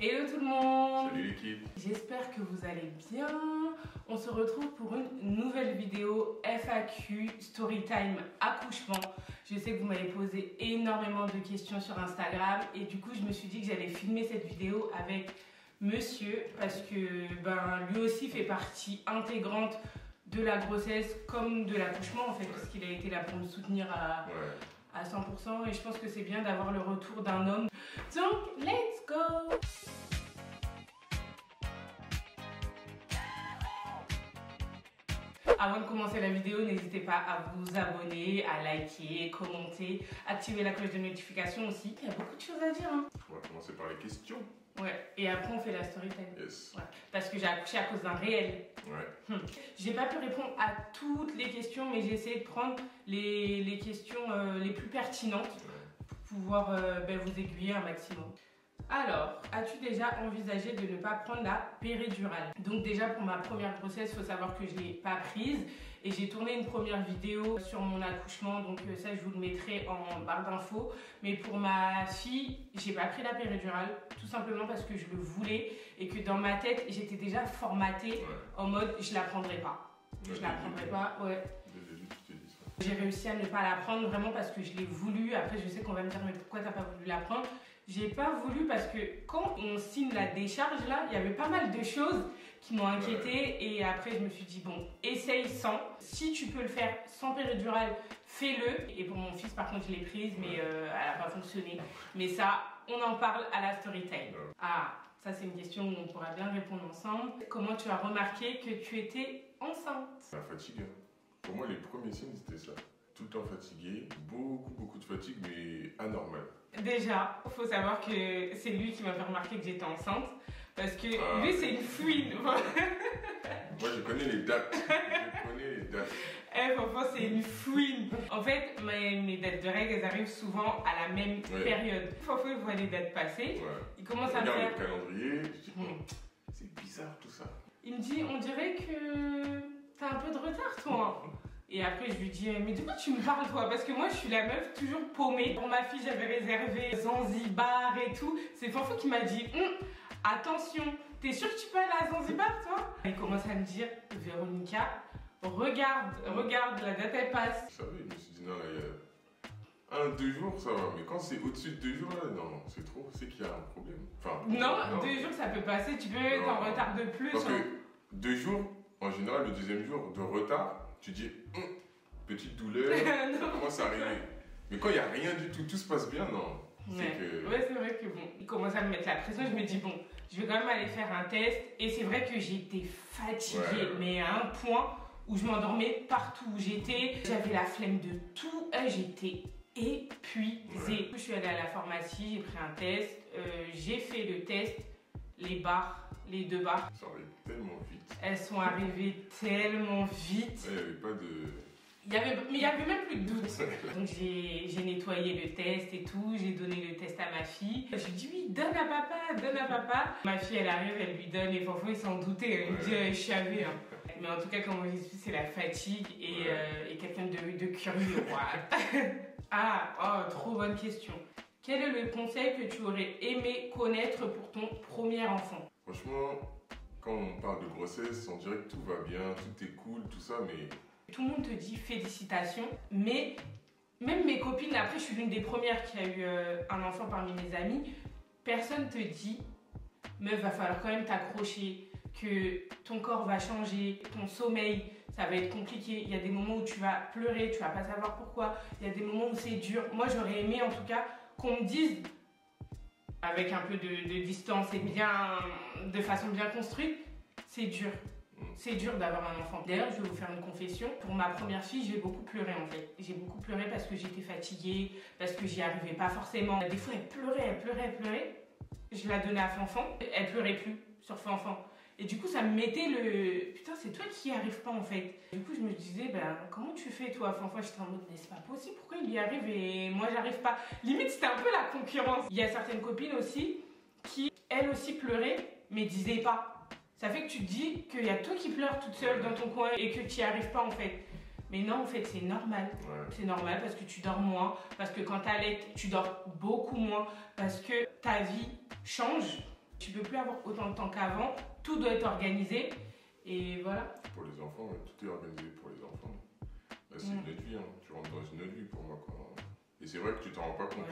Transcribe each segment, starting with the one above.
Hello tout le monde! Salut l'équipe! J'espère que vous allez bien. On se retrouve pour une nouvelle vidéo FAQ Storytime accouchement. Je sais que vous m'avez posé énormément de questions sur Instagram et du coup je me suis dit que j'allais filmer cette vidéo avec monsieur parce que lui aussi fait partie intégrante de la grossesse comme de l'accouchement en fait, parce qu'il a été là pour me soutenir à 100% et je pense que c'est bien d'avoir le retour d'un homme. Donc, let's go! Avant de commencer la vidéo, n'hésitez pas à vous abonner, à liker, commenter, activer la cloche de notification aussi. Il y a beaucoup de choses à dire. Hein. On va commencer par les questions. Ouais, et après on fait la story time. Yes. Ouais. Parce que j'ai accouché à cause d'un réel. Ouais. J'ai pas pu répondre à toutes les questions, mais j'ai essayé de prendre les questions les plus pertinentes pour pouvoir vous aiguiller un maximum. Alors, as-tu déjà envisagé de ne pas prendre la péridurale? Donc déjà pour ma première grossesse, il faut savoir que je ne l'ai pas prise et j'ai tourné une première vidéo sur mon accouchement, donc ça je vous le mettrai en barre d'infos. Mais pour ma fille, j'ai pas pris la péridurale, tout simplement parce que je le voulais et que dans ma tête, j'étais déjà formatée en mode je la prendrai pas. Je la prendrai pas, ouais. J'ai réussi à ne pas la prendre vraiment parce que je l'ai voulu. Après, je sais qu'on va me dire, mais pourquoi t'as pas voulu la prendre? J'ai pas voulu parce que quand on signe la décharge, là, il y avait pas mal de choses qui m'ont inquiétée. Et après, je me suis dit, bon, essaye sans. Si tu peux le faire sans péridurale, fais-le. Et pour mon fils, par contre, je l'ai prise, mais elle a pas fonctionné. Mais ça, on en parle à la story time. Ah, ça, c'est une question où on pourra bien répondre ensemble. Comment tu as remarqué que tu étais enceinte? La fatigue. Pour moi, les premiers signes, c'était ça. Tout le temps fatigué, beaucoup de fatigue, mais anormal. Déjà, il faut savoir que c'est lui qui m'a fait remarquer que j'étais enceinte. Parce que lui, c'est une fouine. Moi, je connais les dates. Franchement, c'est une fouine. En fait, mes dates de règles, elles arrivent souvent à la même période. Parfois, il voit les dates passer. Il commence à me faire... le calendrier. Je dis, c'est bizarre tout ça. Il me dit, on dirait que t'as un peu de retard, toi. Et après, je lui dis, mais de quoi tu me parles, toi? Parce que moi, je suis la meuf toujours paumée. Pour ma fille, j'avais réservé Zanzibar et tout. C'est Fanfou qui m'a dit, attention, t'es sûre que tu peux aller à Zanzibar, toi? Il commence à me dire, Véronica, regarde, la date, elle passe. Vous savez, je me suis dit, non, il y a 1-2 jours, ça va. Mais quand c'est au-dessus de 2 jours, là, non, c'est trop. C'est qu'il y a un problème. Enfin, non, 2 jours, ça peut passer. Tu peux être en retard de plus. Parce que 2 jours, en général, le deuxième jour de retard, tu dis, petite douleur, ça commence à arriver. Mais quand il n'y a rien du tout, tout se passe bien, non. Ouais, c'est vrai que bon, il commence à me mettre la pression. Je me dis, bon, je vais quand même aller faire un test. Et c'est vrai que j'étais fatiguée, mais à un point où je m'endormais partout où j'étais. J'avais la flemme de tout. J'étais épuisée. Je suis allée à la pharmacie, j'ai pris un test. J'ai fait le test. Les 2 barres. Ça arrive tellement vite. Elles sont arrivées tellement vite. Il n'y avait pas de... Mais il n'y avait même plus de doute. Donc j'ai nettoyé le test et tout, j'ai donné le test à ma fille. Je lui dis oui, donne à papa. Ma fille elle arrive, elle lui donne et Fanfou il s'en doutait, elle lui dit je suis avée. Mais en tout cas comme on dit, c'est la fatigue et quelqu'un de curieux. Trop bonne question. Quel est le conseil que tu aurais aimé connaître pour ton premier enfant? Franchement, quand on parle de grossesse, on dirait que tout va bien, tout est cool, tout ça, mais... Tout le monde te dit félicitations, mais même mes copines, après je suis l'une des premières qui a eu un enfant parmi mes amis, personne te dit, meuf, va falloir quand même t'accrocher, que ton corps va changer, ton sommeil, ça va être compliqué. Il y a des moments où tu vas pleurer, tu vas pas savoir pourquoi. Il y a des moments où c'est dur. Moi, j'aurais aimé en tout cas qu'on me dise, avec un peu de distance et de façon bien construite, c'est dur. C'est dur d'avoir un enfant. D'ailleurs, je vais vous faire une confession. Pour ma première fille, j'ai beaucoup pleuré en fait. J'ai beaucoup pleuré parce que j'étais fatiguée, parce que j'y arrivais pas forcément. Des fois, elle pleurait. Je la donnais à Fanfan. Elle pleurait plus sur Fanfan. Et du coup, ça me mettait le... Putain, c'est toi qui y arrives pas en fait. Du coup, je me disais, comment tu fais toi, Fanfan? J'étais en mode, mais c'est pas possible. Pourquoi il y arrive et moi, j'arrive pas? Limite, c'était un peu la concurrence. Il y a certaines copines aussi qui, elles aussi, pleuraient, mais disaient pas. Ça fait que tu te dis qu'il y a toi qui pleures toute seule dans ton coin et que tu n'y arrives pas en fait. Mais non, en fait, c'est normal. C'est normal parce que tu dors moins, parce que quand tu allaites, tu dors beaucoup moins, parce que ta vie change. Tu peux plus avoir autant de temps qu'avant, tout doit être organisé. Et voilà. Pour les enfants, ouais, tout est organisé pour les enfants. Là, c'est une autre vie, hein. Tu rentres dans une autre vie pour moi. Et c'est vrai que tu t'en rends pas compte.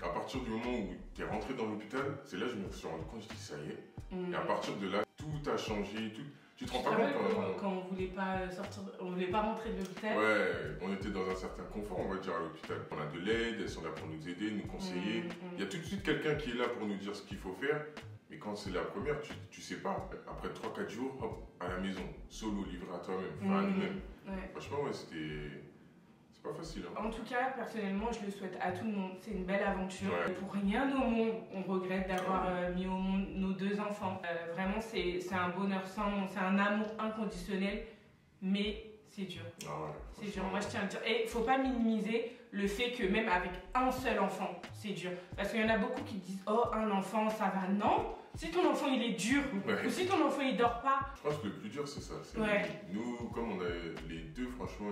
À partir du moment où tu es rentré dans l'hôpital, c'est là que je me suis rendu compte, je dis ça y est. Et à partir de là, tout a changé. Tu te rends pas compte quand on voulait pas sortir, on voulait pas rentrer de l'hôpital. Ouais, on était dans un certain confort, on va dire, à l'hôpital. On a de l'aide, elles sont là pour nous aider, nous conseiller. Il y a tout de suite quelqu'un qui est là pour nous dire ce qu'il faut faire. Mais quand c'est la première, tu sais pas. Après 3-4 jours, hop, à la maison, solo, livré à toi-même, enfin à nous-mêmes. Ouais. Franchement, ouais, c'est pas facile. Hein. En tout cas, personnellement, je le souhaite à tout le monde. C'est une belle aventure. Ouais. Pour rien au monde, on regrette d'avoir mis au monde nos 2 enfants. Vraiment, c'est un bonheur sans nom, c'est un amour inconditionnel, mais c'est dur. Ah ouais, c'est dur, moi je tiens à le dire. Et faut pas minimiser le fait que même avec un seul enfant, c'est dur. Parce qu'il y en a beaucoup qui disent, oh, un enfant, ça va. Non, si ton enfant il est dur, ou si ton enfant il dort pas. Je pense que le plus dur c'est ça. Nous, comme on a les 2, franchement,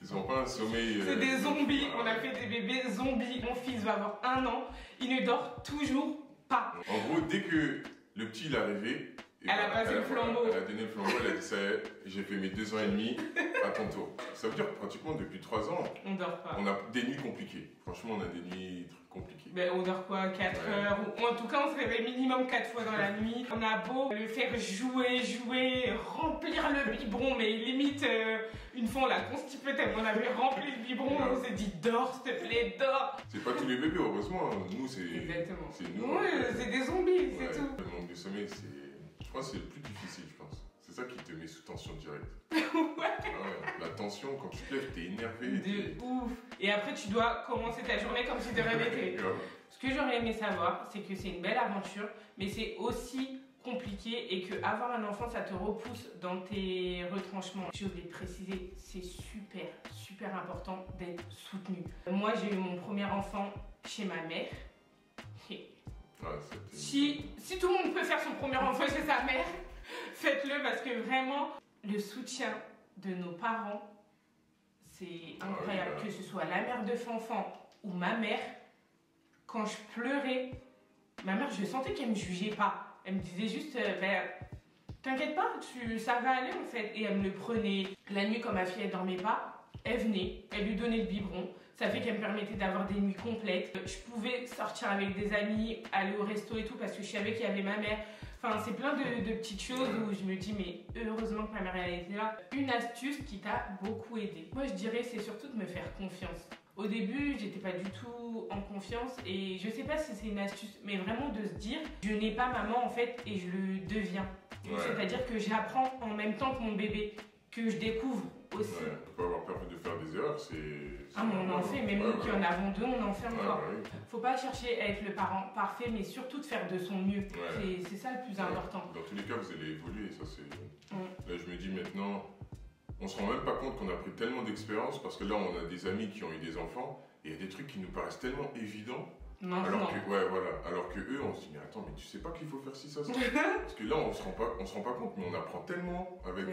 ils ont pas un sommeil. C'est des zombies, on a fait des bébés zombies. Mon fils va avoir 1 an, il ne dort toujours pas. En gros, dès que le petit il est arrivé, elle a passé le flambeau. Elle a donné le flambeau, elle a dit ça y est, j'ai fait mes 2 ans et demi, à ton tour. Ça veut dire que pratiquement depuis 3 ans, on dort pas. On a des nuits compliquées. Franchement, on a des nuits compliquées. Ben, on dort quoi, 4 heures, ou en tout cas on se réveille minimum 4 fois dans la nuit. On a beau le faire jouer, remplir le biberon, mais limite, une fois on l'a constipé tellement on avait rempli le biberon, on s'est dit dors s'il te plaît, dors. C'est pas tous les bébés, heureusement. Nous, c'est. Exactement. C'est nous. Oui, c'est des zombies, c'est tout. Le manque de sommeil, je pense que c'est le plus difficile, je pense. C'est ça qui te met sous tension directe. La tension, quand tu te lèves, t'es énervé. De ouf. Et après, tu dois commencer ta journée comme si de rêve était. Ce que j'aurais aimé savoir, c'est que c'est une belle aventure, mais c'est aussi compliqué et que avoir un enfant, ça te repousse dans tes retranchements. J'ai oublié de préciser, c'est super important d'être soutenu. Moi, j'ai eu mon premier enfant chez ma mère. Si tout le monde peut faire son premier enfant chez sa mère, faites-le parce que vraiment, le soutien de nos parents, c'est incroyable. Que ce soit la mère de Fanfan ou ma mère, quand je pleurais, ma mère, je sentais qu'elle me jugeait pas. Elle me disait juste, t'inquiète pas, ça va aller en fait. Et elle me le prenait. La nuit, quand ma fille, elle dormait pas, elle venait, elle lui donnait le biberon. Ça fait qu'elle me permettait d'avoir des nuits complètes. Je pouvais sortir avec des amis, aller au resto et tout parce que je savais qu'il y avait ma mère. Enfin, c'est plein de petites choses où je me dis, mais heureusement que ma mère elle était là. Une astuce qui t'a beaucoup aidé. Moi, je dirais, c'est surtout de me faire confiance. Au début, j'étais pas du tout en confiance et je sais pas si c'est une astuce, mais vraiment de se dire, je n'ai pas maman en fait et je le deviens. C'est-à-dire que j'apprends en même temps que mon bébé, que je découvre aussi. Faut pas avoir peur de faire des erreurs, mais on en fait, même nous qui en avons 2, on en fait encore. Faut pas chercher à être le parent parfait, mais surtout de faire de son mieux. C'est ça le plus important. Dans tous les cas, vous allez évoluer, ça c'est. Là, je me dis maintenant, on se rend même pas compte qu'on a pris tellement d'expérience parce que là, on a des amis qui ont eu des enfants et il y a des trucs qui nous paraissent tellement évidents. Alors que eux, on se dit mais attends, mais tu sais pas qu'il faut faire ci, ça, ça. Parce que là, on se rend pas compte, mais on apprend tellement avec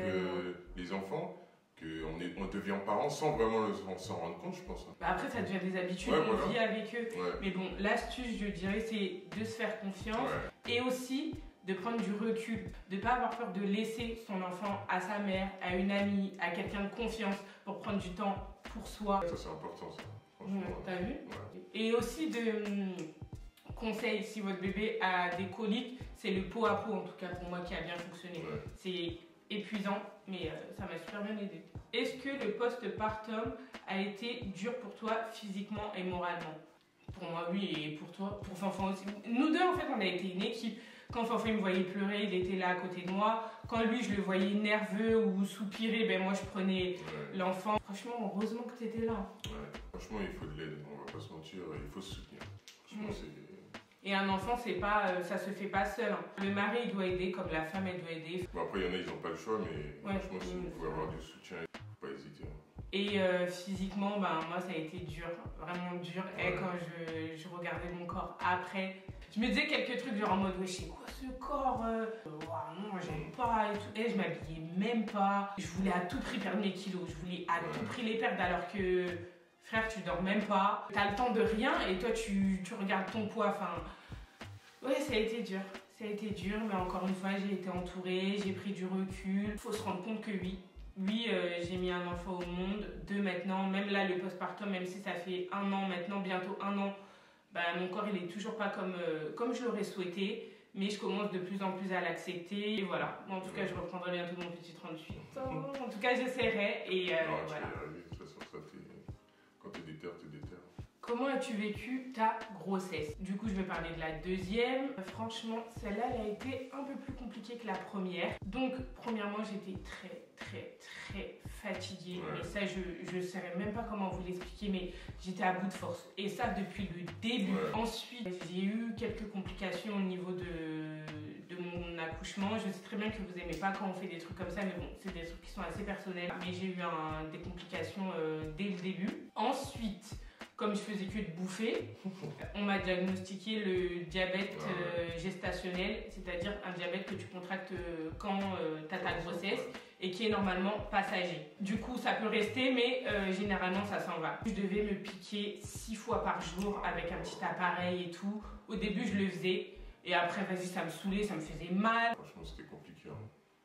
les enfants qu'on devient parent sans vraiment s'en rendre compte, je pense. Après, ça devient des habitudes, on vit avec eux. Mais bon, l'astuce, je dirais, c'est de se faire confiance et aussi de prendre du recul, de ne pas avoir peur de laisser son enfant à sa mère, à une amie, à quelqu'un de confiance pour prendre du temps pour soi. Ça, c'est important, ça. T'as vu? Et aussi de conseils, si votre bébé a des coliques, c'est le pot à pot, en tout cas pour moi, qui a bien fonctionné. C'est épuisant, mais ça m'a super bien aidé. Est-ce que le postpartum a été dur pour toi physiquement et moralement? Pour moi, oui, et pour toi, pour Fanfan aussi. Nous deux, en fait, on a été une équipe. Quand Fanfan il me voyait pleurer, il était là à côté de moi. Quand lui, je le voyais nerveux ou soupirer, ben moi, je prenais l'enfant. Franchement, heureusement que tu étais là. Franchement, il faut de l'aide, on va pas se mentir, il faut se soutenir. Franchement, et un enfant, c'est pas, ça se fait pas seul. Le mari, il doit aider, comme la femme, elle doit aider. Bon, après, il y en a, ils n'ont pas le choix, mais franchement, si vous pouvez avoir du soutien, il ne faut pas hésiter. Et physiquement, moi, ça a été dur, vraiment dur. Et quand je regardais mon corps après, je me disais quelques trucs genre en mode, c'est quoi ce corps non, j'aime pas et tout. Et je m'habillais même pas. Je voulais à tout prix perdre mes kilos. Je voulais à tout prix les perdre alors que Frère, tu dors même pas, t'as le temps de rien et toi tu regardes ton poids. Enfin, ouais, ça a été dur. Ça a été dur, mais encore une fois, j'ai été entourée, j'ai pris du recul. Faut se rendre compte que oui, j'ai mis un enfant au monde, 2 maintenant. Même là, le postpartum, même si ça fait 1 an maintenant, bientôt 1 an, bah, mon corps, il est toujours pas comme je l'aurais souhaité. Mais je commence de plus en plus à l'accepter. Et voilà. En tout cas, je reprendrai bientôt mon petit 38 ans. En tout cas, j'essaierai. Et voilà. Quand tu es déter, tu es déter. Comment as-tu vécu ta grossesse? Du coup, je vais parler de la deuxième. Franchement, celle-là, elle a été un peu plus compliquée que la première. Donc, premièrement, j'étais très fatiguée. Ouais. Et ça, je ne saurais même pas comment vous l'expliquer, mais j'étais à bout de force. Et ça, depuis le début. Ouais. Ensuite, j'ai eu quelques complications au niveau de mon accouchement. Je sais très bien que vous n'aimez pas quand on fait des trucs comme ça, mais bon, c'est des trucs qui sont assez personnels. Mais j'ai eu des complications dès le début. Ensuite, comme je faisais que de bouffer, on m'a diagnostiqué le diabète gestationnel, c'est-à-dire un diabète que tu contractes quand tu as ta grossesse et qui est normalement passager. Du coup, ça peut rester, mais généralement, ça s'en va. Je devais me piquer 6 fois par jour avec un petit appareil et tout. Au début, je le faisais et après, vas-y, ça me saoulait, ça me faisait mal. Franchement, c'était compliqué.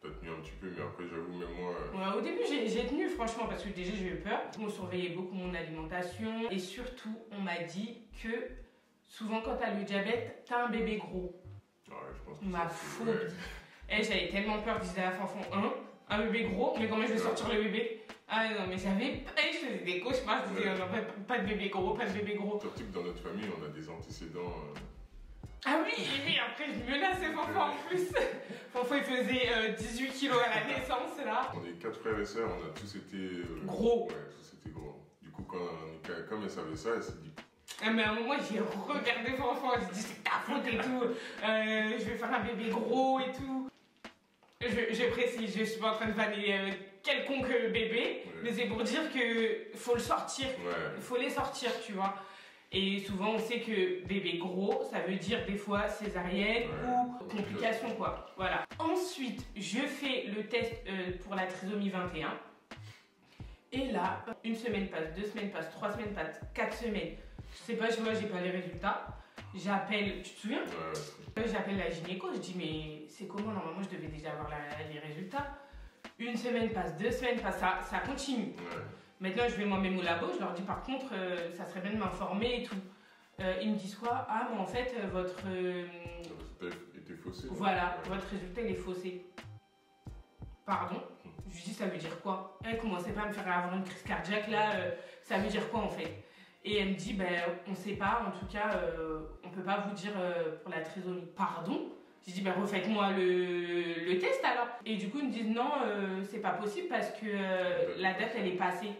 T'as tenu un petit peu, mais après, j'avoue, même moi... Ouais, au début, j'ai tenu, franchement, parce que déjà, j'ai eu peur. On surveillait beaucoup mon alimentation. Et surtout, on m'a dit que souvent, quand t'as le diabète, t'as un bébé gros. Ouais, je pense que ma phobie. Et j'avais tellement peur, je disais à Fanfan, un bébé gros, mais comment je vais sortir le bébé? Ah non, mais j'avais peur, je faisais des cauchemars, je disais, non, pas de bébé gros, pas de bébé gros. Surtout que dans notre famille, on a des antécédents... Ah oui, après je menaçais Fanfan en plus. Fanfan il faisait 18 kilos à la naissance là. On est 4 frères et sœurs, on a tous été gros. Ouais, tous été gros. Du coup, comme elle savait ça, elle s'est dit. Ah, mais à un moment j'ai regardé Fanfan, j'ai dit c'est ta faute et tout. Je vais faire un bébé gros et tout. Je précise, je suis pas en train de vanner quelconque bébé, mais c'est pour dire que faut le sortir. Il faut les sortir, tu vois. Et souvent, on sait que bébé gros, ça veut dire des fois césarienne ou complications, quoi. Voilà. Ensuite, je fais le test pour la trisomie 21. Et là, 1 semaine passe, 2 semaines passent, 3 semaines passent, 4 semaines. Je sais pas, moi, j'ai pas les résultats. J'appelle, tu te souviens? J'appelle la gynéco, je dis, mais c'est comment? Normalement, je devais déjà avoir les résultats. 1 semaine passe, 2 semaines passent, ça continue. Maintenant, je vais moi-même au labo, je leur dis par contre, ça serait bien de m'informer et tout. Ils me disent quoi? Ah, mais en fait, votre... résultat était faussé. Voilà, votre résultat, il est faussé. Pardon? Je lui dis, ça veut dire quoi? Elle commençait pas à me faire avoir une crise cardiaque, là, ça veut dire quoi en fait? Et elle me dit, ben, on sait pas, en tout cas, on peut pas vous dire pour la trisomie. Pardon? J'ai dit, ben refaites-moi le test alors. Et du coup, ils me disent, non, c'est pas possible parce que la date, elle est passée.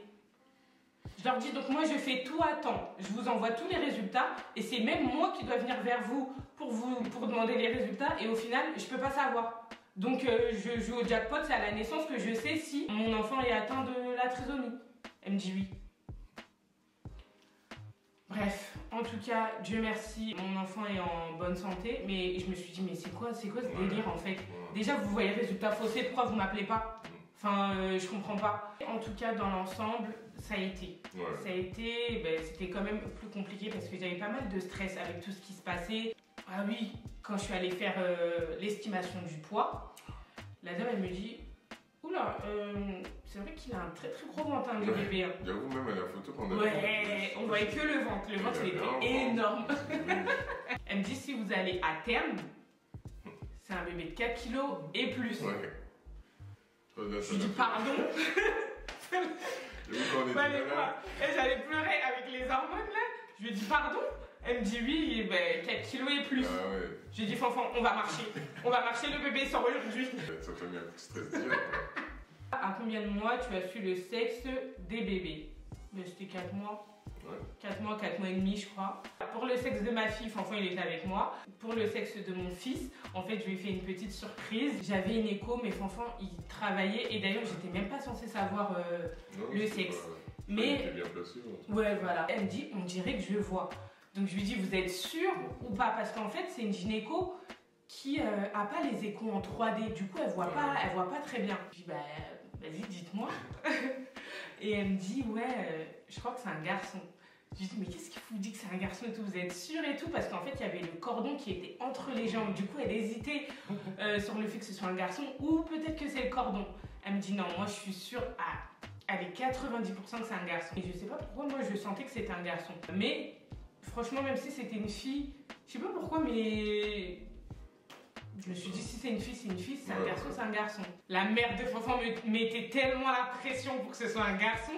Je leur dis, donc moi, je fais tout à temps. Je vous envoie tous les résultats et c'est même moi qui dois venir vers vous pour demander les résultats. Et au final, je peux pas savoir. Donc, je joue au jackpot, c'est à la naissance que je sais si mon enfant est atteint de la trisomie. Elle me dit oui. Bref, en tout cas, Dieu merci, mon enfant est en bonne santé, mais je me suis dit, mais c'est quoi ce délire en fait? Déjà, vous voyez résultat faussé, pourquoi vous m'appelez pas? Enfin, je comprends pas. En tout cas, dans l'ensemble, ça a été. Ça a été, ben, c'était quand même plus compliqué parce que j'avais pas mal de stress avec tout ce qui se passait. Ah oui, quand je suis allée faire l'estimation du poids, la dame, elle me dit, oula, c'est vrai qu'il a un très gros ventre, le bébé. J'avoue, même à la photo qu'on a fait. On voyait que le ventre. Le ventre, il était énorme. Elle me dit, si vous allez à terme, c'est un bébé de 4 kilos et plus. Je lui dis, pardon. Et j'allais pleurer avec les hormones, là. Je lui dis, pardon. Elle me dit, oui, ben, 4 kilos et plus. Je lui dis, Fanfan, on va marcher. On va marcher, le bébé sort aujourd'hui. Ça t'a mis un petit stress direct. À combien de mois tu as su le sexe des bébés? C'était 4 mois. 4 mois et demi, je crois. Pour le sexe de ma fille, Fanfan, il était avec moi. Pour le sexe de mon fils, en fait, je lui ai fait une petite surprise. J'avais une écho, mais Fanfan, il travaillait. Et d'ailleurs, j'étais même pas censée savoir le sexe. Mais... il était bien placé. Ouais, voilà. Elle me dit, on dirait que je vois. Donc, je lui dis, vous êtes sûr ou pas? Parce qu'en fait, c'est une gynéco qui a pas les échos en 3D. Du coup, elle voit pas très bien. Je dis, bah, vas-y, dites-moi. Et elle me dit, ouais, je crois que c'est un garçon. Je lui dis, mais qu'est-ce qui vous dit que c'est un garçon et tout? Vous êtes sûr et tout? Parce qu'en fait, il y avait le cordon qui était entre les jambes. Du coup, elle hésitait sur le fait que ce soit un garçon ou peut-être que c'est le cordon. Elle me dit, non, moi, je suis sûre allez, 90% que c'est un garçon. Et je sais pas pourquoi, moi, je sentais que c'était un garçon. Mais franchement, même si c'était une fille, je sais pas pourquoi, mais je me suis dit, si c'est une fille, c'est une fille. Si c'est un garçon, c'est un garçon. La mère de Fanfan me mettait tellement la pression pour que ce soit un garçon.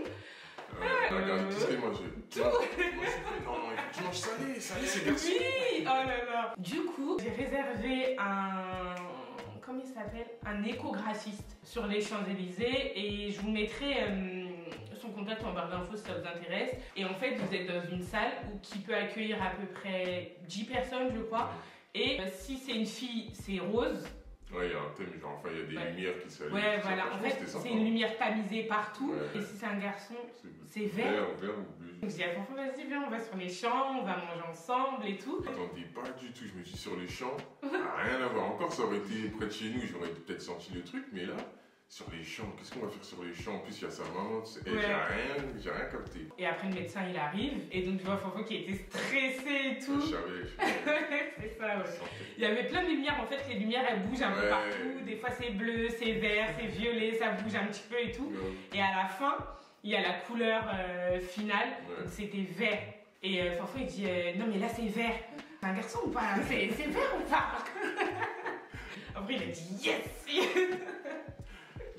Regarde, qu'est-ce qu'elle mange? Tout. Moi, je fais, non, tu manges salé, c'est garçon. Oui, oh là là. Du coup, j'ai réservé comment il s'appelle? Un échographiste sur les Champs-Élysées et je vous mettrai son contact en barre d'infos si ça vous intéresse. Et en fait, vous êtes dans une salle qui peut accueillir à peu près 10 personnes, je crois. Et si c'est une fille, c'est rose. Ouais, il y a un thème, genre, enfin, il y a des lumières qui s'allument. Ouais, voilà, en fait, c'est une lumière tamisée partout. Et si c'est un garçon, c'est vert. Vert ou bleu. Donc je dis à Fanfan, vas-y, viens, on va sur les champs, on va manger ensemble et tout. Attendez, pas du tout, je me suis sur les champs, rien à voir. Encore, ça aurait été près de chez nous, j'aurais peut-être senti le truc, mais là, sur les champs, qu'est-ce qu'on va faire sur les champs? En plus, il y a sa maman, j'ai rien capté. Et après, le médecin, il arrive, et donc je vois Fanfan qui était stressé et tout. Je savais. C'est ça, ouais. Il y avait plein de lumières, en fait, les lumières, elles bougent un peu partout. Des fois, c'est bleu, c'est vert, c'est violet, ça bouge un petit peu et tout. Et à la fin, il y a la couleur finale, donc c'était vert. Et Fanfan, il dit, non, mais là, c'est vert. C'est un garçon ou pas? C'est vert ou pas? Après, il a dit, yes!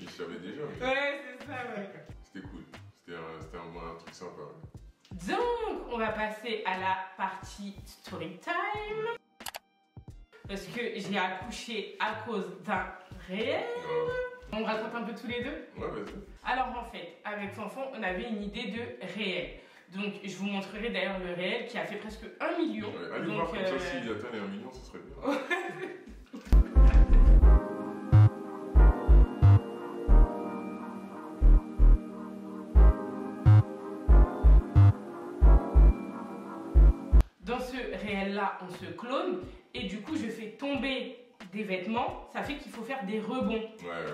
Je savais déjà. Ouais, c'est ça, ouais. C'était cool. C'était un truc sympa. Ouais. Donc, on va passer à la partie story time. Parce que j'ai accouché à cause d'un réel. On raconte un peu tous les deux? Ouais, vas-y. Alors, en fait, avec Fanfan, on avait une idée de réel. Donc, je vous montrerai d'ailleurs le réel qui a fait presque 1 million. Ouais, allez voir comme ça, s'il atteint les 1 million, ce serait bien. Dans ce réel-là, on se clone et du coup, je fais tomber des vêtements. Ça fait qu'il faut faire des rebonds. Ouais.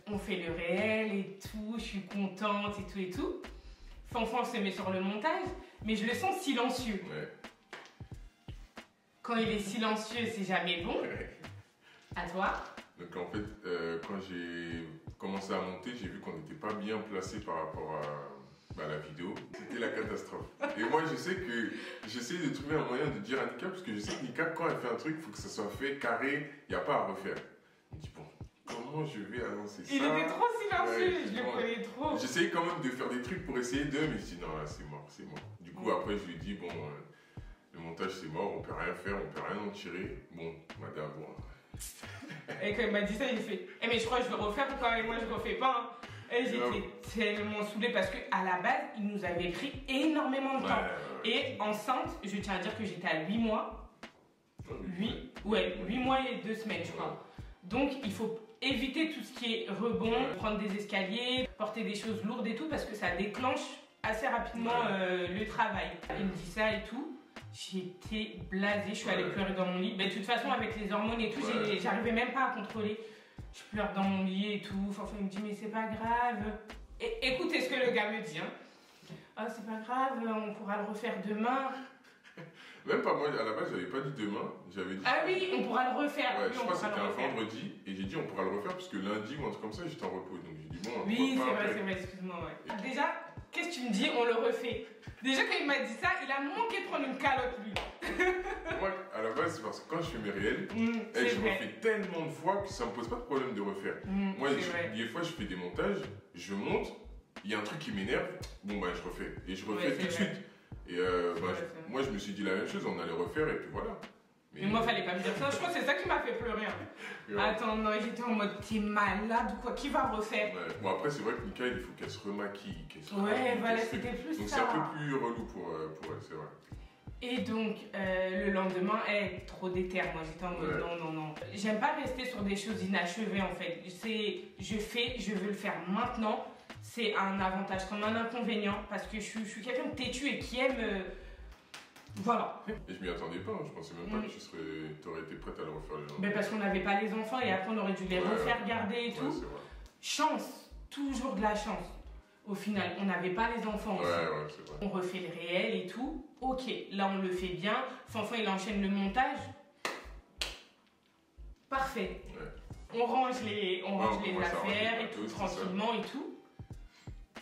On fait le réel et tout, je suis contente et tout. Fanfan se met sur le montage, mais je le sens silencieux. Ouais. Quand il est silencieux, c'est jamais bon. À toi? Donc en fait, quand j'ai commencé à monter, j'ai vu qu'on n'était pas bien placé par rapport à la vidéo. C'était la catastrophe. Et moi, je sais que j'essaie de trouver un moyen de dire à Nika, parce que je sais que Nika, quand elle fait un truc, il faut que ça soit fait carré, il n'y a pas à refaire. Je me dis, bon, comment je vais annoncer ça? Il était trop silencieux, je le connais trop. J'essaye quand même de faire des trucs pour essayer de, mais je dis, non, là, c'est mort. Du coup, après, je lui dis, bon, le montage, c'est mort, on peut rien faire, on peut rien en tirer. Bon, madame, bon. Et quand il m'a dit ça, il fait, mais je crois que je vais refaire ou quoi? Et moi, je refais pas. Hein. Et j'étais tellement saoulée parce qu'à la base, il nous avait pris énormément de temps. Et enceinte, je tiens à dire que j'étais à 8 mois. 8 mois et 2 semaines, je crois. Donc, il faut éviter tout ce qui est rebond, prendre des escaliers, porter des choses lourdes et tout, parce que ça déclenche assez rapidement le travail. Il me dit ça et tout. J'étais blasée, je suis allée pleurer dans mon lit. Mais de toute façon, avec les hormones et tout, j'arrivais même pas à contrôler. Je pleure dans mon lit et tout. Enfin, il me dit, mais c'est pas grave. Et écoutez ce que le gars me dit. Hein. Ah, c'est pas grave, on pourra le refaire demain. Même pas moi, à la base, j'avais pas dit demain. J'avais dit. Ah oui, on pourra le refaire. Ouais, je crois que c'était un vendredi. Et j'ai dit, on pourra le refaire parce que lundi ou un truc comme ça, j'étais en repos. Donc j'ai dit, bon, oui, c'est vrai, excuse-moi. Ouais. Déjà, qu'est-ce que tu me dis? On le refait. Déjà, quand il m'a dit ça, il a manqué de prendre une calotte, lui. Moi, à la base, c'est parce que quand je fais mes réels, je refais tellement de fois que ça me pose pas de problème de refaire. Moi, des fois, je fais des montages, je monte, il y a un truc qui m'énerve, bon, bah, je refais. Et je refais tout de suite. Et moi, je me suis dit la même chose, on allait refaire, et puis voilà. Mais moi, fallait pas me dire ça. Je crois que c'est ça qui m'a fait pleurer. Hein. Attends, non, j'étais en mode, t'es malade ou quoi? Qui va refaire? Bon, après, c'est vrai que Nika, il faut qu'elle se remaquille. Voilà, c'était plus donc, ça. Donc, c'est un peu plus relou pour elle, c'est vrai. Et donc, le lendemain, trop déter. Moi, j'étais en mode, non. J'aime pas rester sur des choses inachevées, en fait. Je veux le faire maintenant. C'est un avantage comme un inconvénient, parce que je suis quelqu'un de têtu et qui aime... Voilà. Et je m'y attendais pas, je pensais même pas que tu aurais été prête à le refaire le lendemain. Mais parce qu'on n'avait pas les enfants et après on aurait dû les refaire garder et tout. C'est vrai. Chance, toujours de la chance. Au final, on n'avait pas les enfants aussi. Ouais, c'est vrai. On refait le réel et tout. Ok, là on le fait bien. Fanfan il enchaîne le montage. Parfait. Ouais. On range les affaires et tout, c'est tranquillement et tout.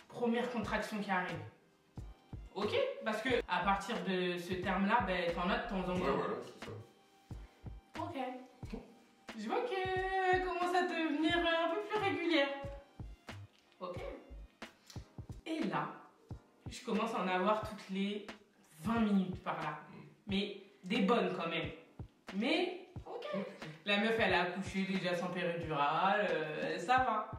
Première contraction qui arrive. Ok, parce que à partir de ce terme-là, ben, t'en as de temps en temps. Ouais, voilà, c'est ça. Ok. Je vois qu'elle commence à devenir un peu plus régulière. Ok. Et là, je commence à en avoir toutes les 20 minutes par là. Mais des bonnes quand même. Mais, ok. La meuf, elle a accouché déjà sans péridurale, ça va.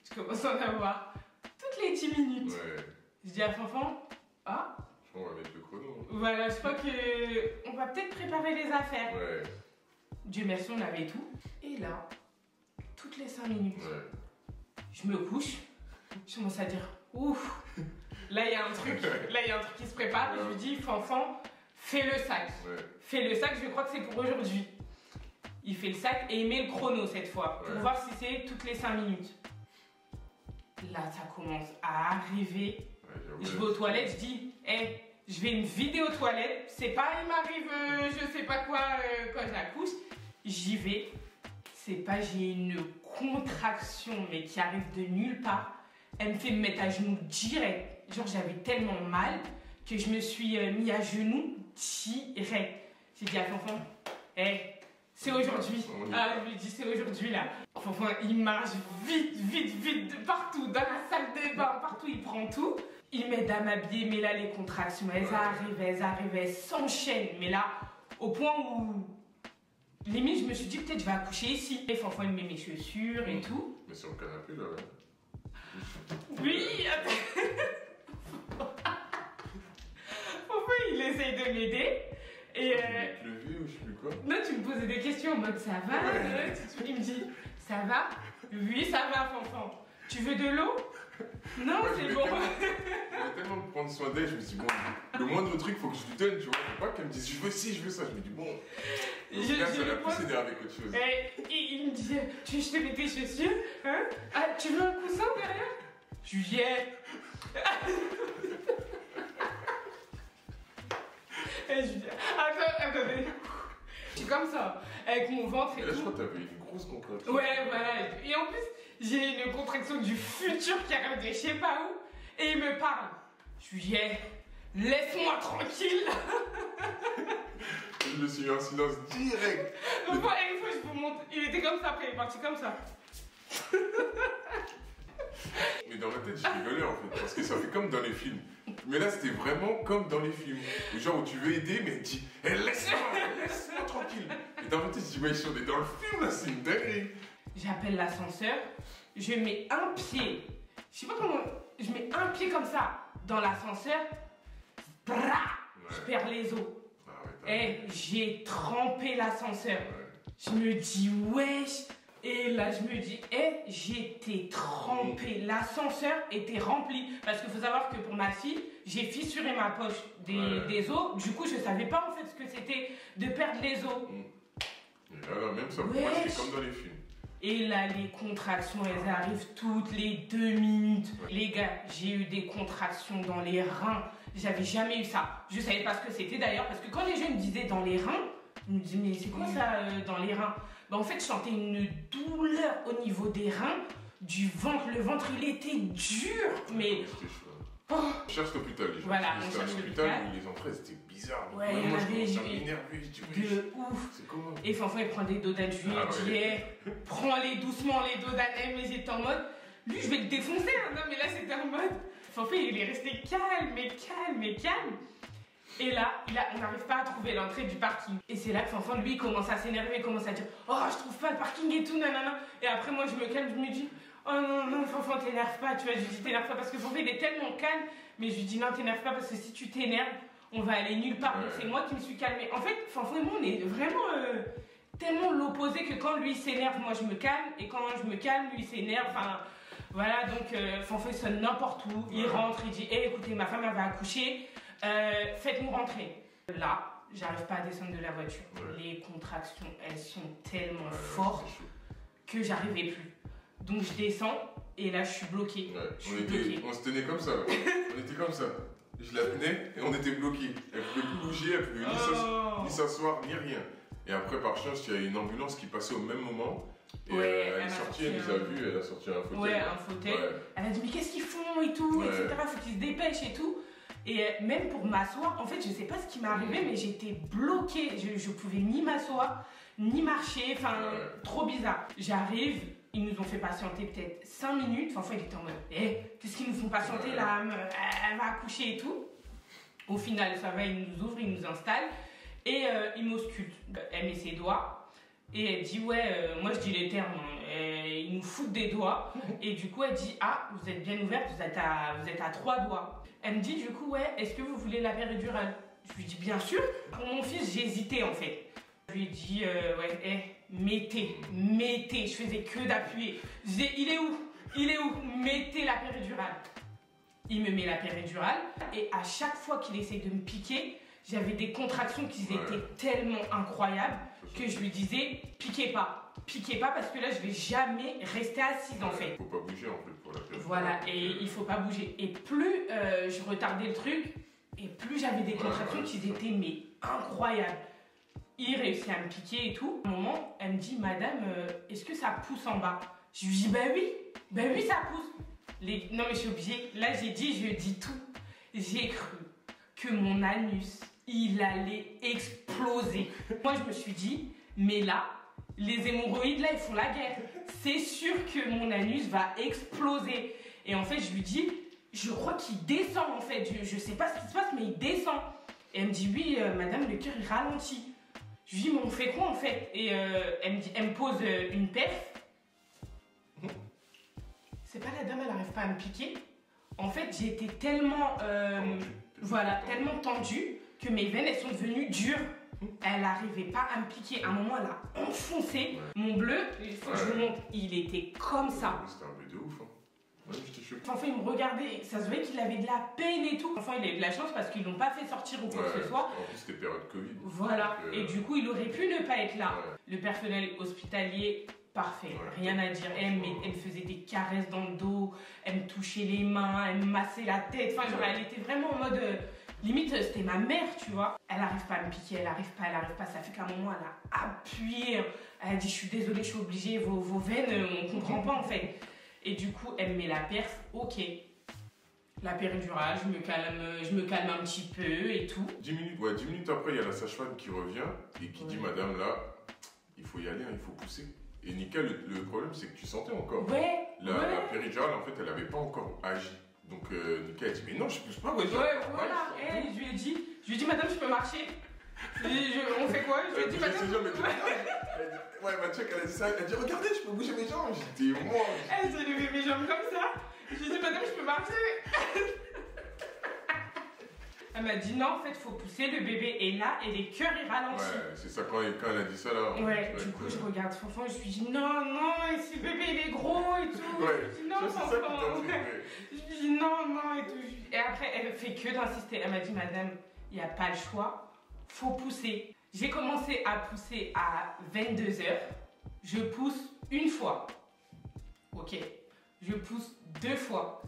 Je commence à en avoir toutes les 10 minutes. Ouais. Je dis à Fanfan, ah. On va mettre le chrono. Voilà, je crois qu'on va peut-être préparer les affaires. Ouais. Dieu merci, on avait tout. Et là, toutes les 5 minutes, je me couche. Je commence à dire, ouf, là il y a un truc qui se prépare. Je lui dis, Fanfan, fais le sac. Fais le sac, je crois que c'est pour aujourd'hui. Il fait le sac et il met le chrono cette fois, pour voir si c'est toutes les 5 minutes. Là, ça commence à arriver. Je vais aux toilettes, je dis, hey, je vais une vidéo aux toilettes. C'est pas, il m'arrive, je sais pas quoi, quand j'accouche. J'y vais. C'est pas, j'ai une contraction, mais qui arrive de nulle part. Elle me fait me mettre à genoux direct. Genre, j'avais tellement mal que je me suis mis à genoux direct. J'ai dit à Fanfan, hey, c'est aujourd'hui. Ah, je lui dis, c'est aujourd'hui là. Fanfan, il marche vite, de partout, dans la salle de bain, partout, il prend tout. Il m'aide à m'habiller, mais là, les contractions, elles arrivent, elles s'enchaînent. Mais là, au point où, limite, je me suis dit, peut-être je vais accoucher ici. Et Fanfan, il met mes chaussures et tout. Mais sur le canapé, là, ouais. Oui, Fanfan, il essaye de m'aider. Et levé ou je sais plus quoi. Non, tu me posais des questions en mode ça va. Il me dit ça va. Oui, ça va, Fanfan. Tu veux de l'eau? Non, c'est bon. Je voulais tellement prendre soin d'elle, je me suis dit, bon, le moindre truc, faut que je lui donne, tu vois. Faut pas qu'elle me dise, je veux ci, je veux ça. Je me dis, bon, ça l'a plus énervé qu'autre chose. Et il me dit, tu veux que je te mette tes chaussures? Hein? Ah, tu veux un coussin derrière? Je lui dis, et je lui dis, attendez. Je suis comme ça, avec mon ventre et là, tout. je crois que t'avais une grosse contraction. Ouais, voilà. Et en plus, j'ai une contraction du futur qui arrive de je sais pas où. Et il me parle. Je lui dis, laisse-moi tranquille. Je me suis mis en silence direct. Une fois, je vous montre. Il était comme ça, après il est parti comme ça. Mais dans ma tête, j'ai rigolé en fait, parce que ça fait comme dans les films. Mais là, c'était vraiment comme dans les films. Genre où tu veux aider, mais elle dit, laisse-moi tranquille. Et dans ma tête, je dis, ouais, on est dans le film là, c'est une dinguerie. J'appelle l'ascenseur, je mets un pied, je sais pas comment, je mets un pied comme ça dans l'ascenseur, je perds les os. Et j'ai trempé l'ascenseur. Je me dis, wesh. Et là, je me dis, j'étais trempée. L'ascenseur était rempli. Parce qu'il faut savoir que pour ma fille, j'ai fissuré ma poche des os. Du coup, je savais pas en fait ce que c'était de perdre les os. Et là, même ça, pour moi, c'était comme dans les films. Et là, les contractions, elles arrivent toutes les 2 minutes. Les gars, j'ai eu des contractions dans les reins. J'avais jamais eu ça. Je savais pas ce que c'était d'ailleurs. Parce que quand les gens me disaient dans les reins, ils me disaient, mais c'est quoi ça dans les reins? Ben, en fait, je sentais une douleur au niveau des reins, du ventre. Le ventre, il était dur. Mais. Cherche l'hôpital, les gens. Voilà, on cherche l'hôpital où les entrées, c'était bizarre. Ouais, moi, je commençais à m'énerver. De ouf. C'est comment? Et Fanfan, il prend des dodanes. Je lui ai dit, prends-les doucement, les dodanes. Mais j'étais en mode, lui, je vais te défoncer. Hein. Non, mais là, c'était en mode. Fanfan, il est resté calme. Et là, on n'arrive pas à trouver l'entrée du parking. Et c'est là que Fanfan, lui, commence à s'énerver, il commence à dire, oh, je trouve pas le parking et tout, nanana. Et après, moi, je me calme, je me dis, oh non, Fanfan, t'énerve pas, tu vois. Je lui dis, t'énerve pas parce que Fanfan, il est tellement calme. Mais je lui dis, non, t'énerve pas parce que si tu t'énerves, on va aller nulle part. Donc c'est moi qui me suis calmée. En fait, Fanfan et moi, on est vraiment tellement l'opposé que quand lui s'énerve, moi, je me calme. Et quand je me calme, lui s'énerve. Enfin, voilà, donc Fanfan, il sonne n'importe où. Il rentre, il dit, écoutez, ma femme, elle va accoucher. Faites-nous rentrer. Là, j'arrive pas à descendre de la voiture. Les contractions, elles sont tellement fortes que j'arrivais plus. Donc je descends et là je suis bloquée. Ouais. On se tenait comme ça. On était comme ça. Je la tenais et on était bloqués. Elle pouvait plus bouger, elle pouvait ni s'asseoir ni rien. Et après, par chance, il y a une ambulance qui passait au même moment. Et elle est sortie, elle nous a vus, elle a sorti un fauteuil. Ouais, un fauteuil. Ouais. Elle a dit, mais qu'est-ce qu'ils font et tout, etc. Faut qu'ils se dépêchent et tout. Et même pour m'asseoir, en fait, je sais pas ce qui m'est arrivé, mais j'étais bloquée. Je pouvais ni m'asseoir, ni marcher. Enfin, trop bizarre. J'arrive, ils nous ont fait patienter peut-être 5 minutes. Enfin, il était en mode, qu'est-ce qu'ils nous font patienter là? Elle va accoucher et tout. Au final, ça va, ils nous ouvrent, ils nous installent. Et ils m'auscultent. Elle met ses doigts. Et elle dit, moi je dis les termes, ils nous foutent des doigts. Et du coup, elle dit, vous êtes bien ouverte, vous êtes à 3 doigts. Elle me dit, du coup, est-ce que vous voulez la péridurale? Je lui dis, bien sûr. Pour mon fils, j'ai hésité en fait. Je lui ai dit, mettez. Je faisais que d'appuyer. Je disais, il est où? Mettez la péridurale. Il me met la péridurale. Et à chaque fois qu'il essaye de me piquer, j'avais des contractions qui étaient tellement incroyables que je lui disais, piquez pas parce que là je vais jamais rester assise en fait. Il faut pas bouger en fait pour la péridurale. Voilà, et il faut pas bouger. Et plus je retardais le truc, et plus j'avais des contractions qui étaient mais incroyables. Il réussit à me piquer et tout. À un moment, elle me dit, madame, est-ce que ça pousse en bas? Je lui dis, bah oui ça pousse. Non mais je suis obligée, là je dis tout. J'ai cru que mon anus, il allait exploser. Moi, je me suis dit, mais là, les hémorroïdes, là, ils font la guerre. C'est sûr que mon anus va exploser. Et en fait, je lui dis, je crois qu'il descend, en fait. Je sais pas ce qui se passe, mais il descend. Et elle me dit, oui, madame, le cœur, il ralentit. Je lui dis, mais on fait quoi, en fait? Et elle me pose une perf. C'est pas la dame, elle n'arrive pas à me piquer. En fait, j'ai été tellement... tellement tendue que mes veines, elles sont devenues dures. Elle n'arrivait pas à me piquer. À un moment, elle a enfoncé. Mon bleu, il faut que je vous montre, il était comme ça. C'était un bleu de ouf. J'étais choquée. Enfin, il me regardait, ça se voyait qu'il avait de la peine et tout. Enfin, il a eu de la chance parce qu'ils l'ont pas fait sortir ou quoi que ce soit. En plus, c'était période Covid. Voilà. Et du coup, il aurait pu ne pas être là. Le personnel hospitalier, parfait. Rien à dire. Elle me faisait des caresses dans le dos, elle me touchait les mains, elle me massait la tête. Enfin, genre, elle était vraiment en mode... limite, c'était ma mère, tu vois. Elle n'arrive pas à me piquer, elle n'arrive pas. Ça fait qu'à un moment, elle a appuyé. Elle a dit, je suis désolée, je suis obligée, vos veines, on ne comprend pas en fait. Et du coup, elle me met la perf, ok. La péridurale, je me calme un petit peu et tout. 10 minutes après, il y a la sage-femme qui revient et qui dit, madame, là, il faut y aller, il faut pousser. Et Nika, le problème, c'est que tu sentais encore. La péridurale, en fait, elle n'avait pas encore agi. Donc Nika a dit, mais non, je pousse pas. Je lui ai dit, madame, je peux marcher. On fait quoi? Je lui ai dit, madame. Mathieu, elle a dit ça, elle a dit, regardez, je peux bouger mes jambes. J'ai dit, moi. Elle s'est levée mes jambes comme ça. Je lui ai dit, madame, je peux marcher. Elle m'a dit, non, en fait, il faut pousser, le bébé est là et les cœurs, ils ralentissent. Ouais, c'est ça, quand elle a dit ça, là. Du coup, je regarde Fanfan et je lui dis, non, et si le bébé, il est gros et tout. Je lui dis, non, Fanfan. Je lui dis, non, et tout. Et après, elle fait que d'insister. Elle m'a dit, madame, il n'y a pas le choix, faut pousser. J'ai commencé à pousser à 22h. Je pousse une fois. Ok. Je pousse 2 fois.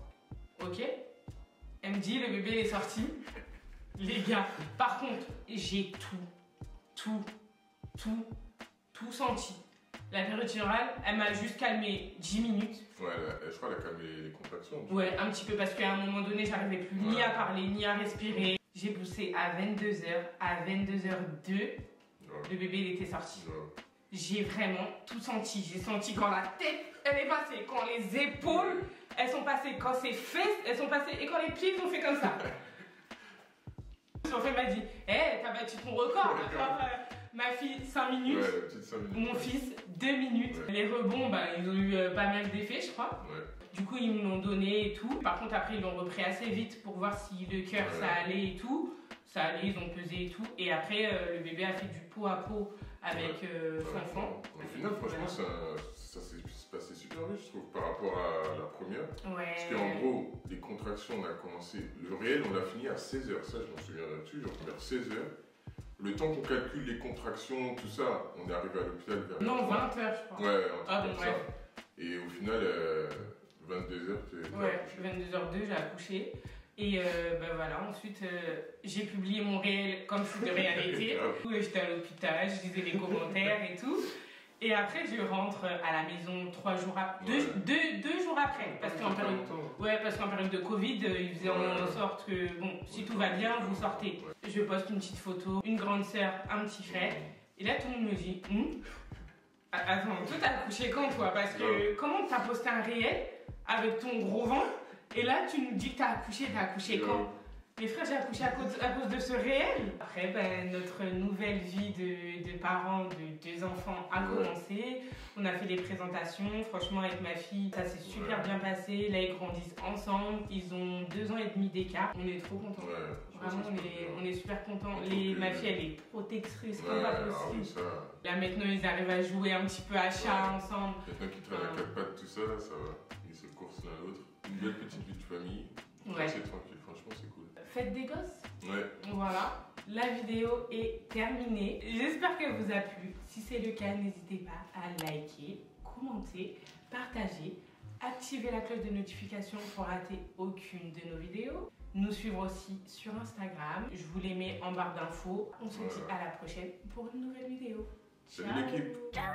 Ok. Elle me dit, le bébé il est sorti. Les gars, par contre, j'ai tout senti. La péridurale, elle m'a juste calmé 10 minutes. Ouais, je crois qu'elle a calmé les contractions. Ouais, un petit peu parce qu'à un moment donné, j'arrivais plus ni à parler, ni à respirer. J'ai poussé à 22h. À 22h02, le bébé il était sorti. J'ai vraiment tout senti. J'ai senti quand la tête, elle est passée, quand les épaules, elles sont passées, quand ses fesses, elles sont passées, et quand les pieds, ils ont fait comme ça. Son frère m'a dit, t'as battu ton record. Ma fille, 5 minutes. Ouais, petite 5 minutes. Mon fils, 2 minutes. Ouais. Les rebonds, ils ont eu pas mal d'effets, je crois. Ouais. Du coup, ils me l'ont donné et tout. Par contre, après, ils l'ont repris assez vite pour voir si le cœur, ça allait et tout. Ça allait, ils ont pesé et tout. Et après, le bébé a fait du pot à pot avec Fanfan. Au final, franchement, ça s'est passé super vite, je trouve, par rapport à la première. Ouais. Parce qu'en gros, les contractions, on a commencé. Le réel, on l'a fini à 16h. Ça, je m'en souviendrai dessus, genre vers 16h. Le temps qu'on calcule les contractions, tout ça, on est arrivé à l'hôpital vers... Non, 20h, je crois. Ouais, un truc comme ça. Et au final, 22h, tu as Ouais, accouché. 22h02, j'ai accouché. Et ben voilà, ensuite j'ai publié mon réel comme si de rien n'était. J'étais à l'hôpital, je lisais les commentaires et tout. Et après, je rentre à la maison 3 jours après, deux jours après. Parce qu'en période de Covid, ils faisaient en sorte que, bon, si tout va bien, vous sortez. Je poste une petite photo, une grande sœur, un petit frère. Et là, tout le monde me dit, attends, toi t'as accouché quand toi? Parce que comment t'as posté un réel avec ton gros ventre et là tu nous dis que t'as accouché quand? Mes frères, j'ai accouché à cause de ce réel. Après, ben, notre nouvelle vie de parents de 2 enfants a commencé. On a fait les présentations. Franchement, avec ma fille, ça s'est super bien passé. Là, ils grandissent ensemble. Ils ont 2 ans et demi d'écart. On est trop contents. Vraiment, on est super contents. Ma fille, elle est protectrice comme pas possible. Là, maintenant, ils arrivent à jouer un petit peu à chat ensemble. Quelqu'un qui traîne à 4 pattes, tout ça, là, ça va. Ils se coursent l'un l'autre. Une belle petite vie de famille. C'est tranquille, franchement, c'est cool. Faites des gosses. Voilà. La vidéo est terminée. J'espère qu'elle vous a plu. Si c'est le cas, n'hésitez pas à liker, commenter, partager, activer la cloche de notification pour rater aucune de nos vidéos. Nous suivre aussi sur Instagram. Je vous les mets en barre d'infos. On se dit à la prochaine pour une nouvelle vidéo. Salut l'équipe. Ciao.